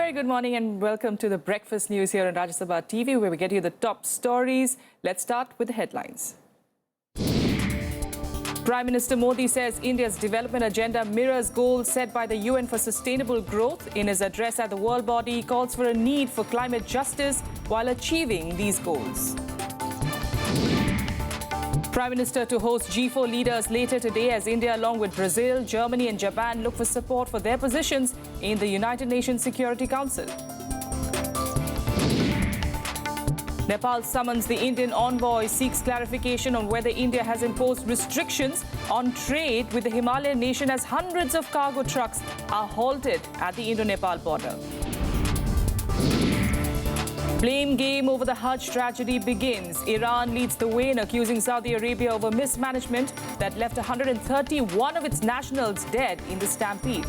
very good morning and welcome to the Breakfast News here on Rajya Sabha TV, where we get you the top stories. Let's start with the headlines. Prime Minister Modi says India's development agenda mirrors goals set by the UN for sustainable growth. In his address at the World Body, he calls for a need for climate justice while achieving these goals. Prime Minister to host G4 leaders later today as India, along with Brazil, Germany and Japan, look for support for their positions in the United Nations Security Council. Nepal summons the Indian envoy, seeks clarification on whether India has imposed restrictions on trade with the Himalayan nation as hundreds of cargo trucks are halted at the Indo-Nepal border. Blame game over the Hajj tragedy begins. Iran leads the way in accusing Saudi Arabia over mismanagement that left 131 of its nationals dead in the stampede.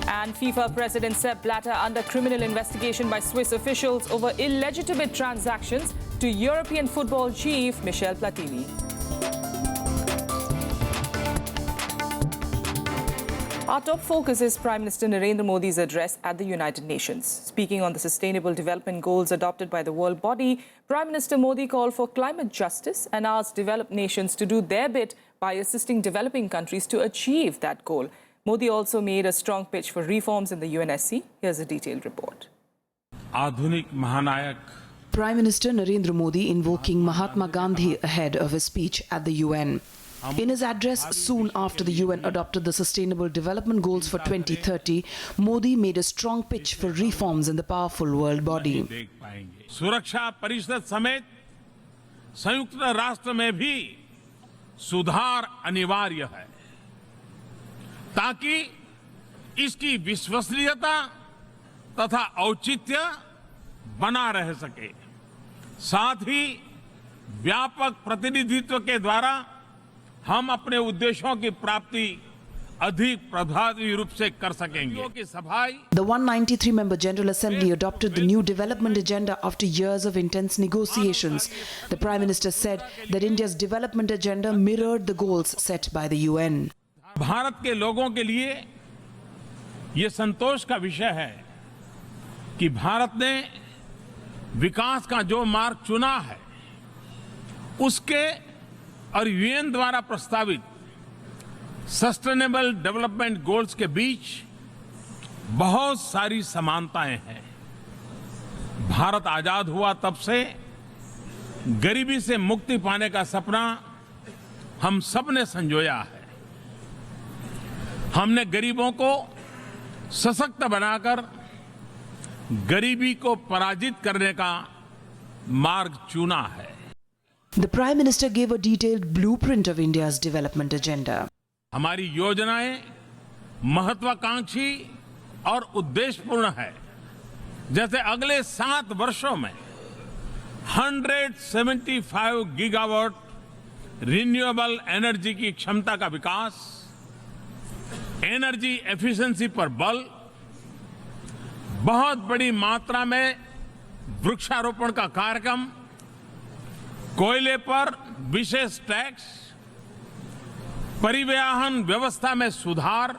And FIFA President Sepp Blatter under criminal investigation by Swiss officials over illegitimate transactions to European football chief Michel Platini. Our top focus is Prime Minister Narendra Modi's address at the United Nations. Speaking on the Sustainable Development Goals adopted by the World Body, Prime Minister Modi called for climate justice and asked developed nations to do their bit by assisting developing countries to achieve that goal. Modi also made a strong pitch for reforms in the UNSC. Here's a detailed report. Prime Minister Narendra Modi invoking Mahatma Gandhi ahead of his speech at the UN. In his address soon after the UN adopted the Sustainable Development Goals for 2030, Modi made a strong pitch for reforms in the powerful world body. सुरक्षा परिषद समेत संयुक्त राष्ट्र में भी सुधार अनिवार्य है ताकि इसकी विश्वसनीयता तथा औचित्य बना रह सके। साथ ही व्यापक प्रतिनिधित्व के द्वारा हम अपने उद्देश्यों की प्राप्ति अधिक प्रभावी रूप से कर सकेंगे। The 193-member General Assembly adopted the new development agenda after years of intense negotiations. The Prime Minister said that India's development agenda mirrored the goals set by the UN. Bharat के लोगों के लिए ये संतोष का विषय है कि भारत ने विकास का जो मार्ग चुना है उसके और यूएन द्वारा प्रस्तावित सस्टेनेबल डेवलपमेंट गोल्स के बीच बहुत सारी समानताएं हैं। भारत आजाद हुआ तब से गरीबी से मुक्ति पाने का सपना हम सब ने संजोया है। हमने गरीबों को सशक्त बनाकर गरीबी को पराजित करने का मार्ग चुना है। The Prime Minister gave a detailed blueprint of India's development agenda. हमारी योजनाएं महत्वाकांक्षी और उद्देश्यपूर्ण है। जैसे अगले 7 वर्षों में 175 गीगावाट रिन्यूएबल एनर्जी की क्षमता का विकास, एनर्जी एफिशिएंसी पर बल, बहुत बड़ी मात्रा में वृक्षारोपण का कार्यक्रम, कोयले पर विशेष टैक्स, परिवहन व्यवस्था में सुधार,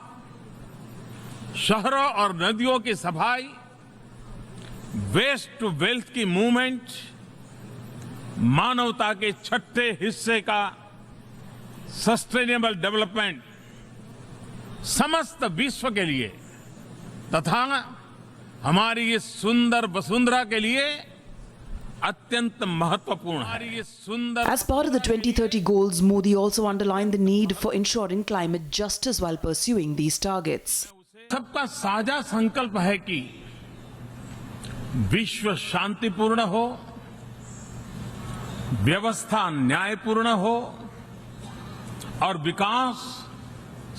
शहरों और नदियों की सफाई, वेस्ट टू वेल्थ की मूवमेंट, मानवता के छठे हिस्से का सस्टेनेबल डेवलपमेंट समस्त विश्व के लिए तथा हमारी इस सुंदर वसुंधरा के लिए अत्यंत महत्वपूर्ण है। As part of the 2030 goals, Modi also underlined the need for ensuring climate justice while pursuing these targets. सबका साझा संकल्प है कि विश्व शांतिपूर्ण हो, व्यवस्था न्यायपूर्ण हो और विकास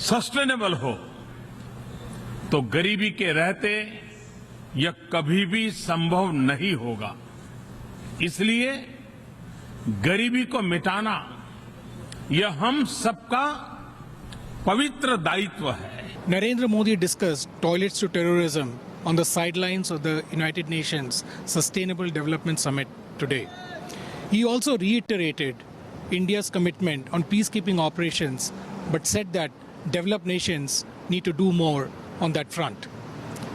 सस्टेनेबल हो, तो गरीबी के रहते यह कभी भी संभव नहीं होगा। इसलिए गरीबी को मिटाना यह हम सबका पवित्र दायित्व है। Narendra Modi discussed toilets to terrorism on the sidelines of the United Nations Sustainable Development Summit today. He also reiterated India's commitment on peacekeeping operations, but said that developed nations need to do more on that front.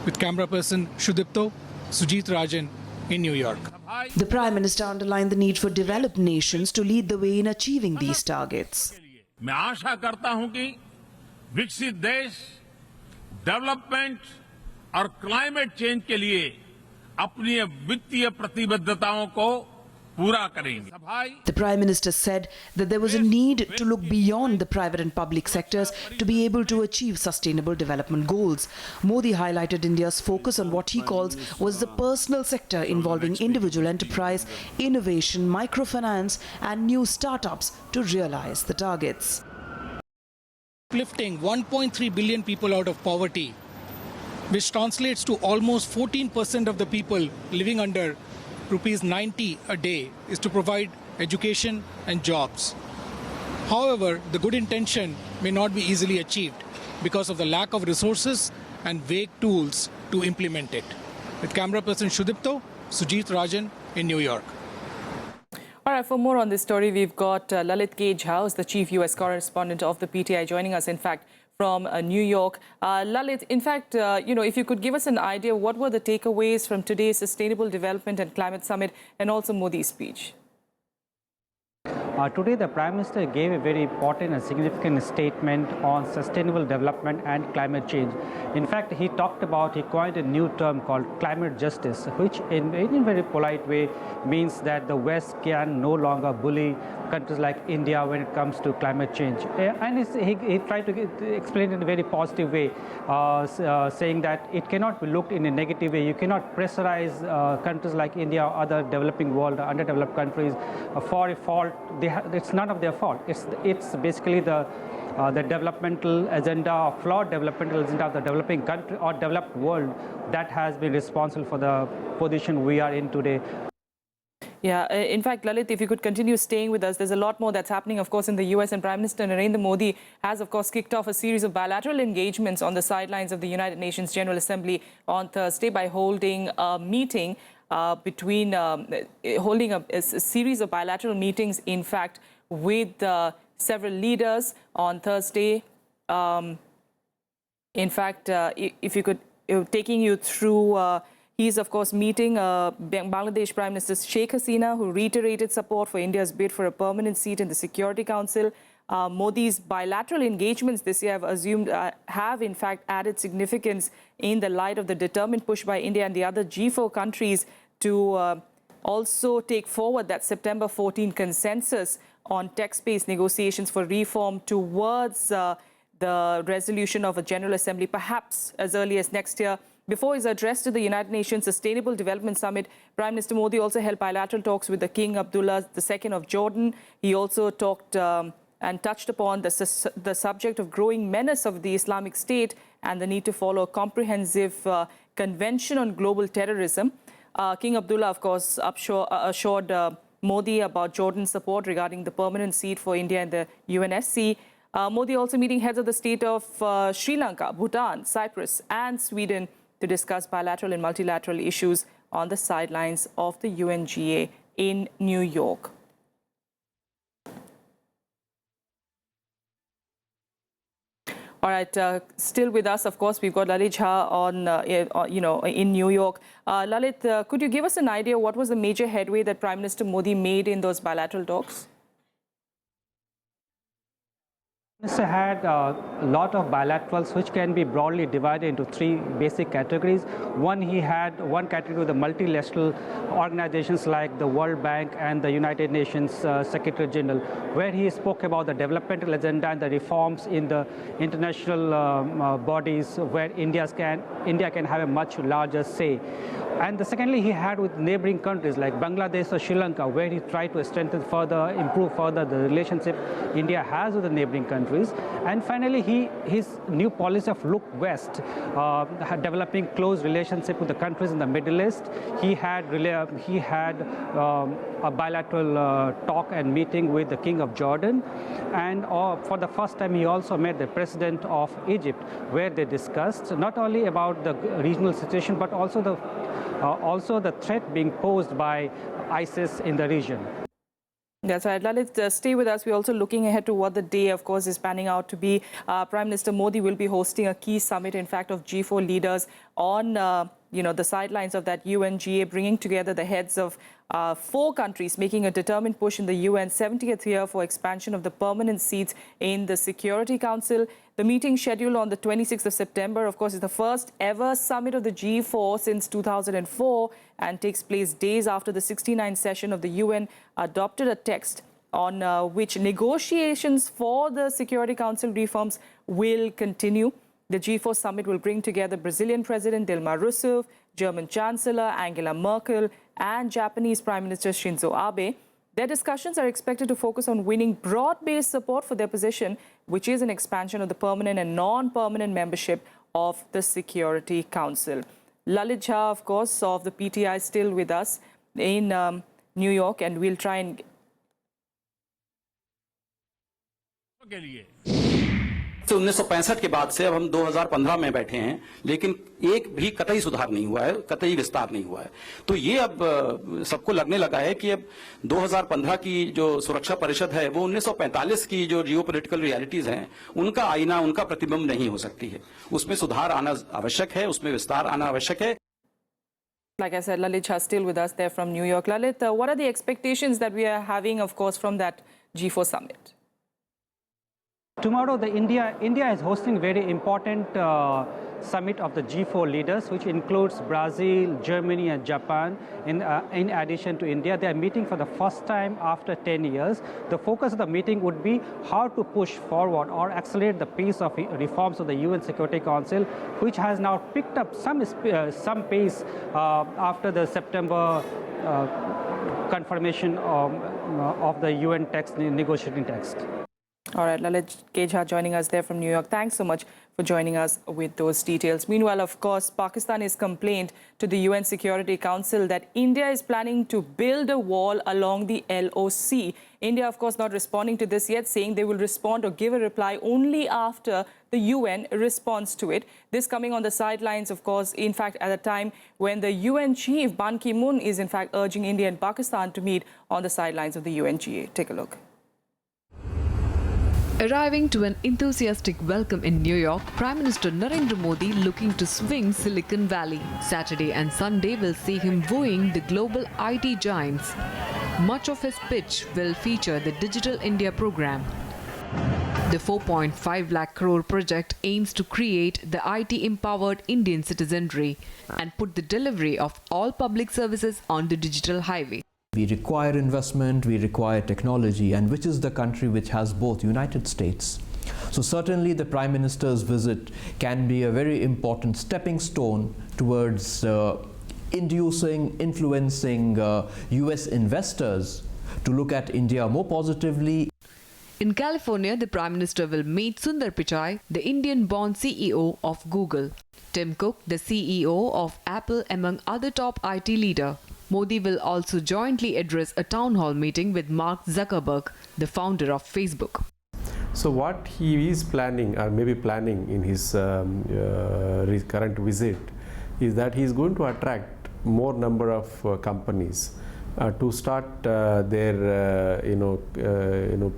With camera person Shudipto, Sujit Rajan in New York. The Prime Minister underlined the need for developed nations to lead the way in achieving these targets. मैं आशा करता हूं कि विकसित देश development और climate change के लिए अपनी वित्तीय प्रतिबद्धताओं को पूरा करेंगे. The Prime Minister said that there was a need to look beyond the private and public sectors to be able to achieve sustainable development goals. Modi highlighted India's focus on what he calls was the personal sector involving individual enterprise, innovation, microfinance and new startups to realize the targets. Uplifting 1.3 billion people out of poverty, which translates to almost 14% of the people living under rupees 90 a day, is to provide education and jobs. However, the good intention may not be easily achieved because of the lack of resources and vague tools to implement it. With camera person Shudipto, Sujit Rajan in New York. All right, for more on this story, we've got Lalit K. Jha, who's the chief U.S. correspondent of the PTI, joining us, in fact, from New York. Lalit, in fact, if you could give us an idea, what were the takeaways from today's Sustainable Development and Climate Summit and also Modi's speech? Today, the Prime Minister gave a very important and significant statement on sustainable development and climate change. In fact, he coined a new term called climate justice, which in a very polite way means that the West can no longer bully countries like India when it comes to climate change. And he tried to explain it in a very positive way, saying that it cannot be looked in a negative way. You cannot pressurize countries like India or other developing world, underdeveloped countries for a fault. It's none of their fault. It's basically the developmental agenda, flawed developmental agenda of the developing country or developed world that has been responsible for the position we are in today. Yeah, in fact, Lalit, if you could continue staying with us, there's a lot more that's happening, of course, in the US, and Prime Minister Narendra Modi has, of course, kicked off a series of bilateral engagements on the sidelines of the United Nations General Assembly on Thursday by holding a meeting holding a series of bilateral meetings, in fact, with several leaders on Thursday. In fact, if you could, taking you through, he's, of course, meeting Bangladesh Prime Minister Sheikh Hasina, who reiterated support for India's bid for a permanent seat in the Security Council. Modi's bilateral engagements this year have in fact added significance in the light of the determined push by India and the other G4 countries to also take forward that September 14 consensus on text-based negotiations for reform towards the resolution of a General Assembly, perhaps as early as next year. Before his address to the United Nations Sustainable Development Summit, Prime Minister Modi also held bilateral talks with the King Abdullah II of Jordan. He also talked and touched upon the subject of growing menace of the Islamic State and the need to follow a comprehensive convention on global terrorism. King Abdullah, of course, assured Modi about Jordan's support regarding the permanent seat for India in the UNSC. Modi also meeting heads of the state of Sri Lanka, Bhutan, Cyprus and Sweden to discuss bilateral and multilateral issues on the sidelines of the UNGA in New York. All right, still with us, of course, we've got Lalit Jha in New York. Lalit, could you give us an idea what was the major headway that Prime Minister Modi made in those bilateral talks? Mr. had a lot of bilaterals which can be broadly divided into three basic categories. He had one category with the multilateral organizations like the World Bank and the United Nations Secretary General, where he spoke about the developmental agenda and the reforms in the international bodies where India can have a much larger say. And secondly, he had with neighboring countries like Bangladesh or Sri Lanka, where he tried to strengthen further, improve further the relationship India has with the neighboring countries. And finally, his new policy of Look West, developing close relationship with the countries in the Middle East. He had a bilateral talk and meeting with the King of Jordan. And for the first time, he also met the President of Egypt, where they discussed not only about the regional situation, but also the threat being posed by ISIS in the region. That's right. Lalit, stay with us. We're also looking ahead to what the day, of course, is panning out to be. Prime Minister Modi will be hosting a key summit, in fact, of G4 leaders on, the sidelines of that UNGA, bringing together the heads of 4 countries, making a determined push in the UN 70th year for expansion of the permanent seats in the Security Council. The meeting scheduled on the 26th of September, of course, is the first ever summit of the G4 since 2004 and takes place days after the 69th session of the UN adopted a text on which negotiations for the Security Council reforms will continue. The G4 summit will bring together Brazilian President Dilma Rousseff, German Chancellor Angela Merkel, and Japanese Prime Minister Shinzo Abe. Their discussions are expected to focus on winning broad-based support for their position, which is an expansion of the permanent and non-permanent membership of the Security Council. Lalit Jha, of course, of the PTI, still with us in New York, and we'll try and... से 1965 के बाद से अब हम 2015 में बैठे हैं, लेकिन एक भी कतई सुधार नहीं हुआ है, कतई विस्तार नहीं हुआ है। तो ये अब सबको लगने लगा है कि अब 2015 की जो सुरक्षा परिषद है वो 1945 की जो जियोपॉलिटिकल रियलिटीज हैं उनका आईना, उनका प्रतिबिंब नहीं हो सकती है। उसमें सुधार आना आवश्यक है, उसमें विस्तार आना आवश्यक है। Like I said, Lalit Jha still with us there from New York. Lalit, what are the expectations that we are having, of course, from that G4 summit? Tomorrow, India is hosting very important summit of the G4 leaders, which includes Brazil, Germany, and Japan. In addition to India, they are meeting for the first time after 10 years. The focus of the meeting would be how to push forward or accelerate the pace of reforms of the UN Security Council, which has now picked up some pace after the September confirmation of the UN text, negotiating text. All right, Lalit Jha joining us there from New York. Thanks so much for joining us with those details. Meanwhile, of course, Pakistan has complained to the UN Security Council that India is planning to build a wall along the LOC. India, of course, not responding to this yet, saying they will respond or give a reply only after the UN responds to it. This coming on the sidelines, of course, in fact, at a time when the UN chief, Ban Ki-moon, is in fact urging India and Pakistan to meet on the sidelines of the UNGA. Take a look. Arriving to an enthusiastic welcome in New York, Prime Minister Narendra Modi looking to swing Silicon Valley. Saturday and Sunday will see him wooing the global IT giants. Much of his pitch will feature the Digital India program. The 4.5 lakh crore project aims to create the IT-empowered Indian citizenry and put the delivery of all public services on the digital highway. We require investment, we require technology, and which is the country which has both? United States. So certainly the Prime Minister's visit can be a very important stepping stone towards influencing US investors to look at India more positively. In California, the Prime Minister will meet Sundar Pichai, the Indian-born CEO of Google, Tim Cook, the CEO of Apple, among other top IT leaders. Modi will also jointly address a town hall meeting with Mark Zuckerberg, the founder of Facebook. So what he is planning, or maybe planning in his current visit, is that he is going to attract more number of companies to start their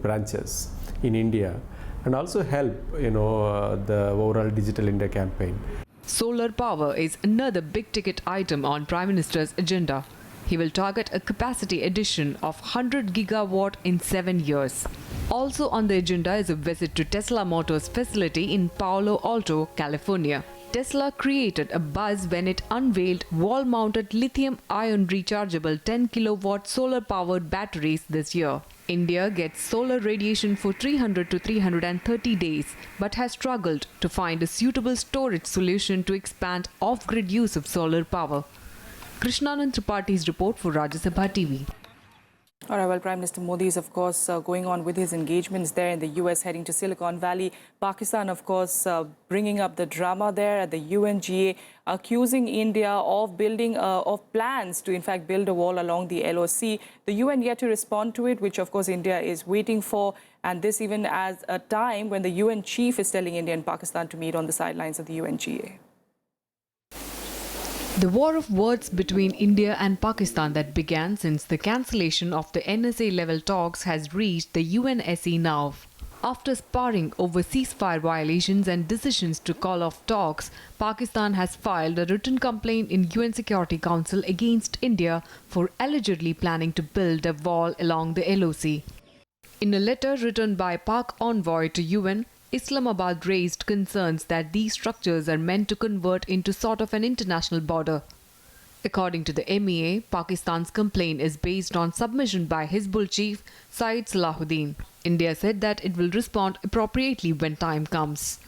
branches in India, and also help the overall Digital India campaign. Solar power is another big-ticket item on Prime Minister's agenda. He will target a capacity addition of 100 gigawatt in 7 years. Also on the agenda is a visit to Tesla Motors facility in Palo Alto, California. Tesla created a buzz when it unveiled wall-mounted lithium-ion rechargeable 10 kilowatt solar-powered batteries this year. India gets solar radiation for 300 to 330 days, but has struggled to find a suitable storage solution to expand off-grid use of solar power. Krishnanand Tripaঠি's report for Rajya Sabha TV. All right, well, Prime Minister Modi is, of course, going on with his engagements there in the US, heading to Silicon Valley. Pakistan, of course, bringing up the drama there at the UNGA, accusing India of building, of plans to, in fact, build a wall along the LOC. The UN yet to respond to it, which, of course, India is waiting for. And this even as a time when the UN chief is telling India and Pakistan to meet on the sidelines of the UNGA. The war of words between India and Pakistan that began since the cancellation of the NSA-level talks has reached the UNSC now. After sparring over ceasefire violations and decisions to call off talks, Pakistan has filed a written complaint in UN Security Council against India for allegedly planning to build a wall along the LOC. In a letter written by Pak envoy to UN, Islamabad raised concerns that these structures are meant to convert into sort of an international border. According to the MEA, Pakistan's complaint is based on submission by Hizbul chief Saeed Salahuddin. India said that it will respond appropriately when time comes.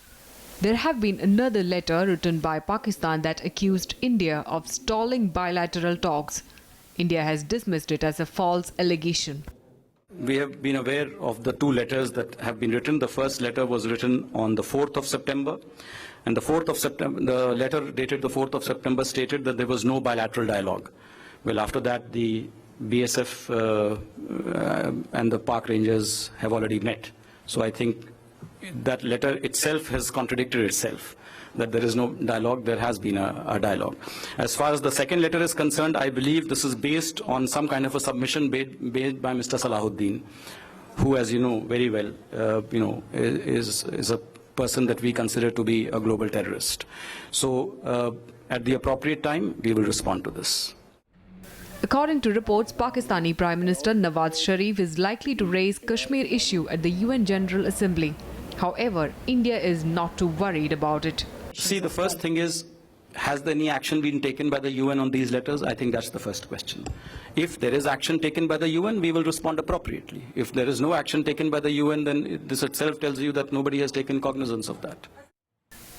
There have been another letter written by Pakistan that accused India of stalling bilateral talks. India has dismissed it as a false allegation. We have been aware of the two letters that have been written. The first letter was written on the 4th of September. And the letter dated the 4th of September stated that there was no bilateral dialogue. Well, after that, the BSF and the Pak Rangers have already met. So I think that letter itself has contradicted itself, that there is no dialogue. There has been a dialogue. As far as the second letter is concerned, I believe this is based on some kind of a submission made by Mr. Salahuddin, who, as you know very well, is a person that we consider to be a global terrorist. So at the appropriate time, we will respond to this. According to reports, Pakistani Prime Minister Nawaz Sharif is likely to raise Kashmir issue at the UN General Assembly. However, India is not too worried about it. See, the first thing is, has any action been taken by the UN on these letters? I think that's the first question. If there is action taken by the UN, we will respond appropriately. If there is no action taken by the UN, then this itself tells you that nobody has taken cognizance of that.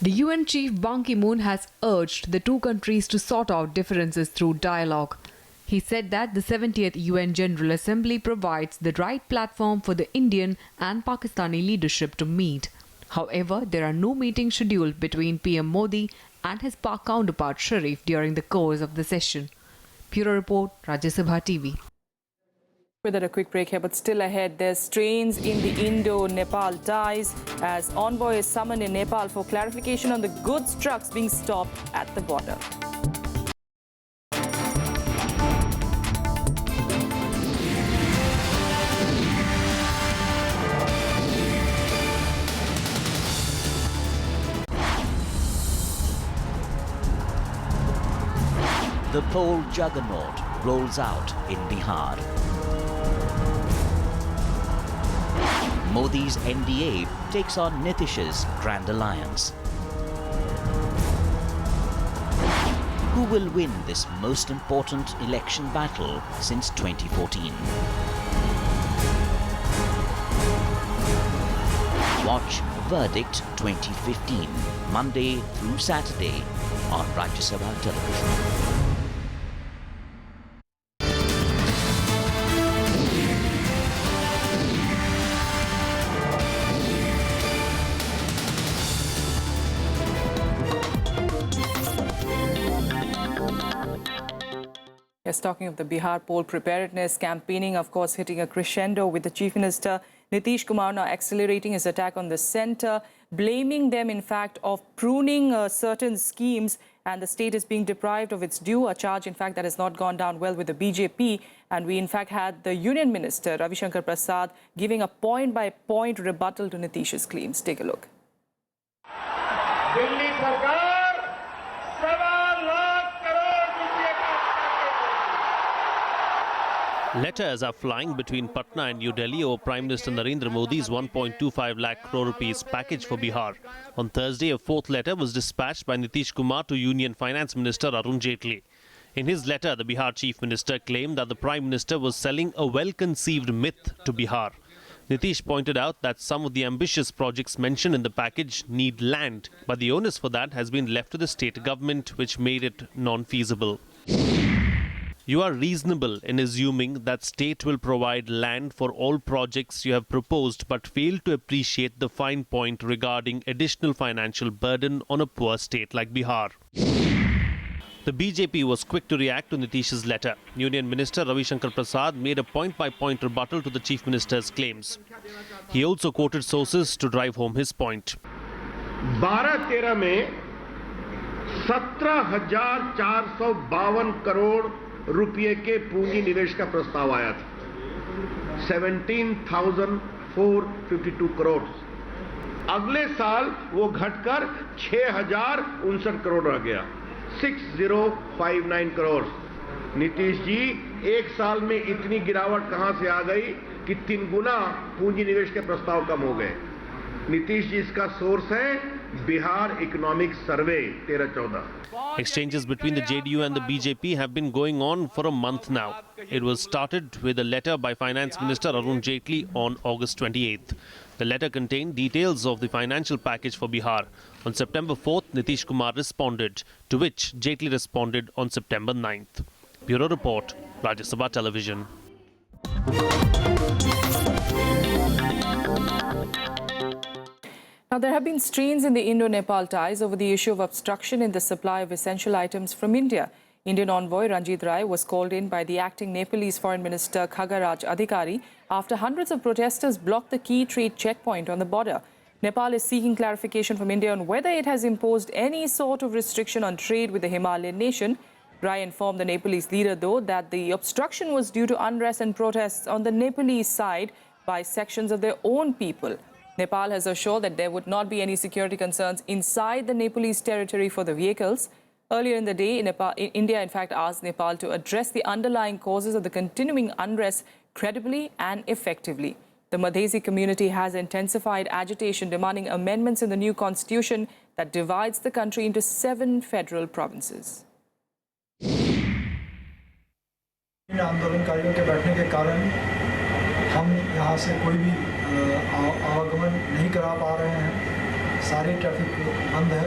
The UN chief Ban Ki-moon has urged the two countries to sort out differences through dialogue. He said that the 70th UN General Assembly provides the right platform for the Indian and Pakistani leadership to meet. However, there are no meetings scheduled between PM Modi and his Pak counterpart Sharif during the course of the session. Bureau Report, Rajya Sabha TV. With a quick break here, but still ahead, there's strains in the Indo-Nepal ties as envoy is summoned in Nepal for clarification on the goods trucks being stopped at the border. The poll juggernaut rolls out in Bihar. Modi's NDA takes on Nitish's Grand Alliance. Who will win this most important election battle since 2014? Watch Verdict 2015, Monday through Saturday on Rajya Sabha television. Yes, talking of the Bihar poll preparedness, campaigning, of course, hitting a crescendo with the Chief Minister Nitish Kumar now accelerating his attack on the centre, blaming them, in fact, of pruning certain schemes, and the state is being deprived of its due, a charge, in fact, that has not gone down well with the BJP. And we, in fact, had the Union Minister, Ravi Shankar Prasad, giving a point-by-point rebuttal to Nitish's claims. Take a look. Letters are flying between Patna and New Delhi over Prime Minister Narendra Modi's 1.25 lakh crore rupees package for Bihar. On Thursday, a fourth letter was dispatched by Nitish Kumar to Union Finance Minister Arun Jaitley. In his letter, the Bihar Chief Minister claimed that the Prime Minister was selling a well-conceived myth to Bihar. Nitish pointed out that some of the ambitious projects mentioned in the package need land, but the onus for that has been left to the state government, which made it non-feasible. You are reasonable in assuming that state will provide land for all projects you have proposed, but fail to appreciate the fine point regarding additional financial burden on a poor state like Bihar. The BJP was quick to react to Nitish's letter. Union Minister Ravi Shankar Prasad made a point-by-point rebuttal to the Chief Minister's claims. He also quoted sources to drive home his point. 12-13 में 17,452 करोड़ रुपए के पूंजी निवेश का प्रस्ताव आया था। 17,452 करोड़। अगले साल वो घटकर 6,059 करोड़ रह गया, 6059 करोड़। नीतीश जी, एक साल में इतनी गिरावट कहां से आ गई कि 3 गुना पूंजी निवेश के प्रस्ताव कम हो गए। नीतीश जी, इसका सोर्स है Bihar economic survey 13-14। Exchanges between the JDU and the BJP have been going on for a month now. It was started with a letter by Finance Minister Arun Jaitley on August 28th. The letter contained details of the financial package for Bihar. On September 4th, Nitish Kumar responded, to which Jaitley responded on September 9th. Bureau Report, Rajya Sabha Television. Now, there have been strains in the Indo-Nepal ties over the issue of obstruction in the supply of essential items from India. Indian envoy Ranjit Rai was called in by the acting Nepalese Foreign Minister Khagaraj Adhikari after hundreds of protesters blocked the key trade checkpoint on the border. Nepal is seeking clarification from India on whether it has imposed any sort of restriction on trade with the Himalayan nation. Rai informed the Nepalese leader, though, that the obstruction was due to unrest and protests on the Nepalese side by sections of their own people. Nepal has assured that there would not be any security concerns inside the Nepalese territory for the vehicles. Earlier in the day, India, in fact, asked Nepal to address the underlying causes of the continuing unrest credibly and effectively. The Madhesi community has intensified agitation demanding amendments in the new constitution that divides the country into 7 federal provinces. आंदोलनकारियों के बैठने के कारण हम यहाँ से कोई भी आवागमन नहीं करा पा रहे हैं। सारी ट्रैफिक बंद है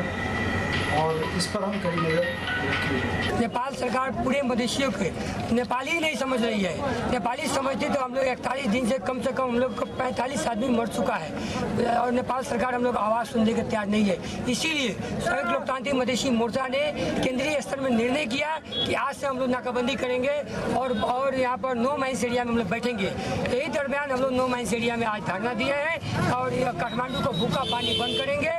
और इस पर हम कड़ी नजर रखेंगे। नेपाल सरकार पूरे मदेशियों के नेपाली नहीं समझ रही है। नेपाली समझती तो हम लोग 41 दिन से कम हम लोग को 45 आदमी मर चुका है और नेपाल सरकार हम लोग आवाज़ सुनने के तैयार नहीं है। इसीलिए संयुक्त लोकतांत्रिक मधेसी मोर्चा ने केंद्रीय स्तर में निर्णय किया कि आज से हम लोग नाकाबंदी करेंगे और यहाँ पर नो माइंस एरिया में हम लोग बैठेंगे। यही दरमियान हम लोग नो माइंस एरिया में आज धरना दिए हैं और काठमांडू को भूखा पानी बंद करेंगे।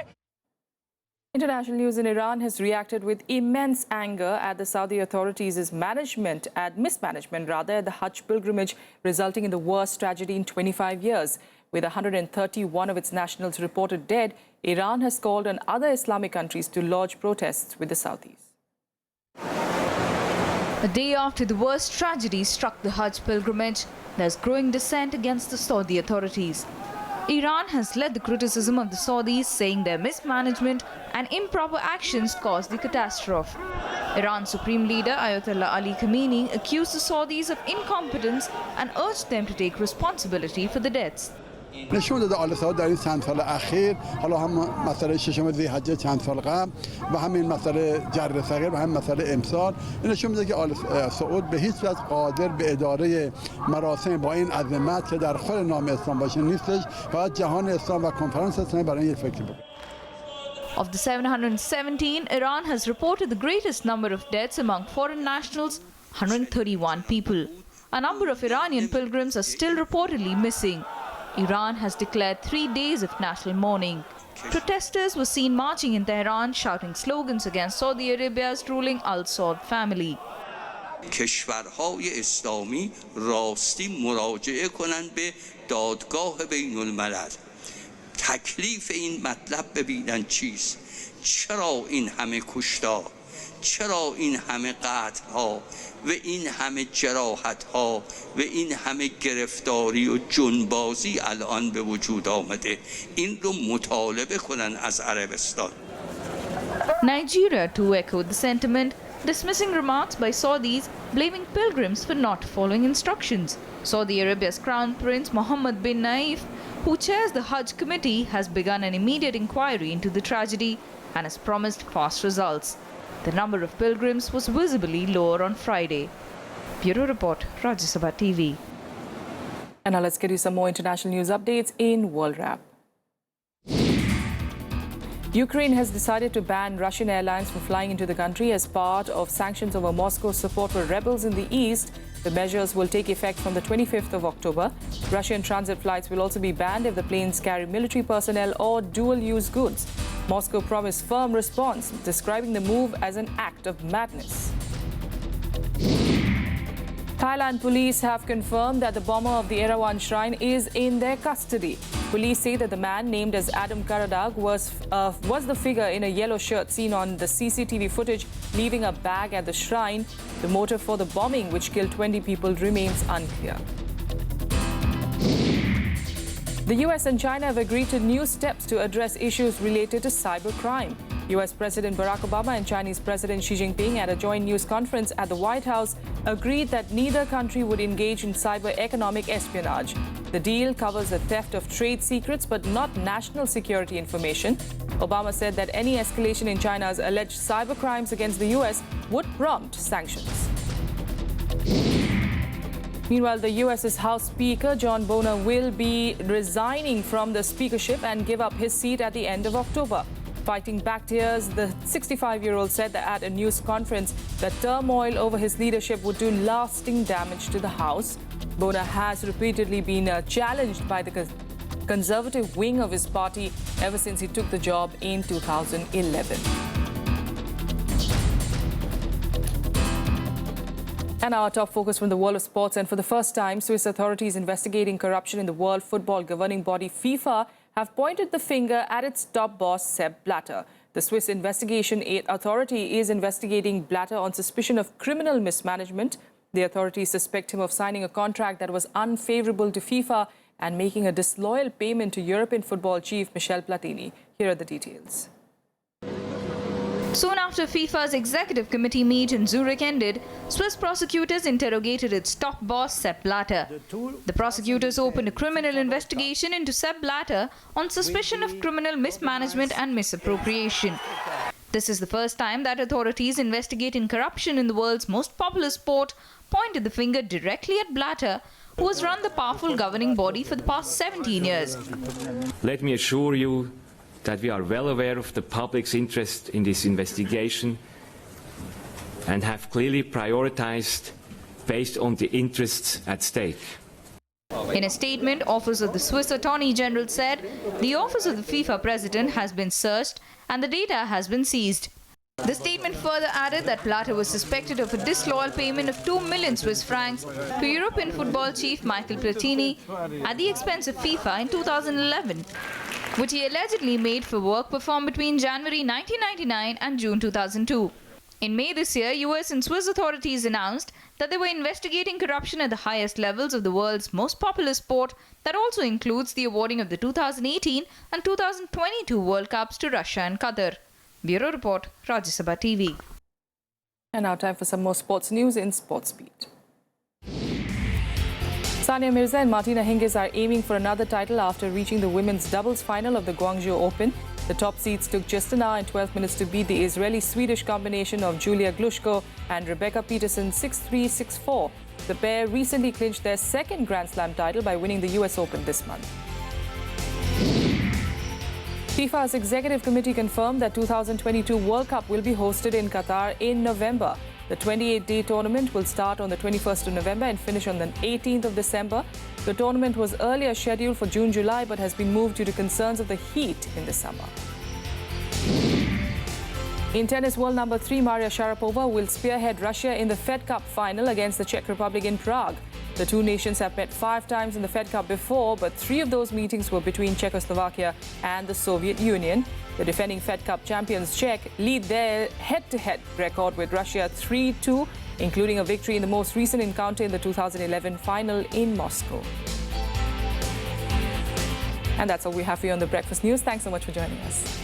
International news in Iran has reacted with immense anger at the Saudi authorities' mismanagement at the Hajj pilgrimage, resulting in the worst tragedy in 25 years. With 131 of its nationals reported dead, Iran has called on other Islamic countries to lodge protests with the Saudis. A day after the worst tragedy struck the Hajj pilgrimage, there's growing dissent against the Saudi authorities. Iran has led the criticism of the Saudis, saying their mismanagement and improper actions caused the catastrophe. Iran's supreme leader Ayatollah Ali Khamenei accused the Saudis of incompetence and urged them to take responsibility for the deaths. نشون داده آل سعود در این چند سال اخیر، حالا هم مسئله ششم ذی‌حجه چند سال قبل و همین مسئله جر صغیر و هم مسئله امسال، نشون میده که آل سعود به هیچ وجه قادر به اداره مراسم با این عظمت که در خود نام اسلام باشه نیستش. فقط جهان اسلام و کنفرانس اسلامی برای این فکر بکنه. Of the 717, Iran has reported the greatest number of deaths among foreign nationals, 131 people. A number of Iranian pilgrims are still reportedly missing. Iran has declared 3 days of national mourning. Protesters were seen marching in Tehran, shouting slogans against Saudi Arabia's ruling Al Saud family. کشورهای اسلامی راستی مراجعه کنند به دادگاه بین الملل. تکلیف این مطلب ببینن چیست؟ چرا این همه کشتار؟ چرا این همه قتل ها و این همه جراحت ها و این همه گرفتاری و جنبازی الان به وجود آمده؟ این رو مطالبه کنن از عربستان. Nigeria too echoed the sentiment, dismissing remarks by Saudis blaming pilgrims for not following instructions. Saudi Arabia's Crown Prince Mohammed bin Naif, who chairs the Hajj committee, has begun an immediate inquiry into the tragedy and has promised fast results. The number of pilgrims was visibly lower on Friday. Bureau Report, Rajya Sabha TV. And now let's get you some more international news updates in World Wrap. Ukraine has decided to ban Russian airlines from flying into the country as part of sanctions over Moscow's support for rebels in the east. The measures will take effect from the 25th of October. Russian transit flights will also be banned if the planes carry military personnel or dual-use goods. Moscow promised firm response, describing the move as an act of madness. Thailand police have confirmed that the bomber of the Erawan shrine is in their custody. Police say that the man named as Adam Karadag was the figure in a yellow shirt seen on the CCTV footage leaving a bag at the shrine. The motive for the bombing, which killed 20 people, remains unclear. The US and China have agreed to new steps to address issues related to cybercrime. US President Barack Obama and Chinese President Xi Jinping at a joint news conference at the White House agreed that neither country would engage in cyber-economic espionage. The deal covers the theft of trade secrets but not national security information. Obama said that any escalation in China's alleged cybercrimes against the US would prompt sanctions. Meanwhile, the US's House Speaker John Boehner will be resigning from the speakership and give up his seat at the end of October. Fighting back tears, the 65-year-old said that at a news conference that turmoil over his leadership would do lasting damage to the House. Boehner has repeatedly been challenged by the conservative wing of his party ever since he took the job in 2011. And our top focus from the world of sports. And for the first time, Swiss authorities investigating corruption in the World Football governing body FIFA have pointed the finger at its top boss, Sepp Blatter. The Swiss Investigation Authority is investigating Blatter on suspicion of criminal mismanagement. The authorities suspect him of signing a contract that was unfavorable to FIFA and making a disloyal payment to European football chief Michel Platini. Here are the details. Soon after FIFA's executive committee meet in Zurich ended, Swiss prosecutors interrogated its top boss, Sepp Blatter. The prosecutors opened a criminal investigation into Sepp Blatter on suspicion of criminal mismanagement and misappropriation. This is the first time that authorities investigating corruption in the world's most popular sport pointed the finger directly at Blatter, who has run the powerful governing body for the past 17 years. Let me assure you that we are well aware of the public's interest in this investigation and have clearly prioritized based on the interests at stake. In a statement, Office of the Swiss Attorney General said the office of the FIFA president has been searched and the data has been seized. The statement further added that Blatter was suspected of a disloyal payment of 2 million Swiss francs to European football chief Michel Platini at the expense of FIFA in 2011, which he allegedly made for work performed between January 1999 and June 2002. In May this year, US and Swiss authorities announced that they were investigating corruption at the highest levels of the world's most popular sport that also includes the awarding of the 2018 and 2022 World Cups to Russia and Qatar. Bureau Report, Rajya Sabha TV. And now time for some more sports news in Sports Beat. Sania Mirza and Martina Hingis are aiming for another title after reaching the women's doubles final of the Guangzhou Open. The top seeds took just an hour and 12 minutes to beat the Israeli-Swedish combination of Julia Glushko and Rebecca Peterson 6-3, 6-4. The pair recently clinched their second Grand Slam title by winning the US Open this month. FIFA's executive committee confirmed that 2022 World Cup will be hosted in Qatar in November. The 28-day tournament will start on the 21st of November and finish on the 18th of December. The tournament was earlier scheduled for June-July but has been moved due to concerns of the heat in the summer. In tennis, world number 3 Maria Sharapova will spearhead Russia in the Fed Cup final against the Czech Republic in Prague. The two nations have met 5 times in the Fed Cup before, but 3 of those meetings were between Czechoslovakia and the Soviet Union. The defending Fed Cup champions Czech lead their head-to-head record with Russia 3-2, including a victory in the most recent encounter in the 2011 final in Moscow. And that's all we have for you on the Breakfast News. Thanks so much for joining us.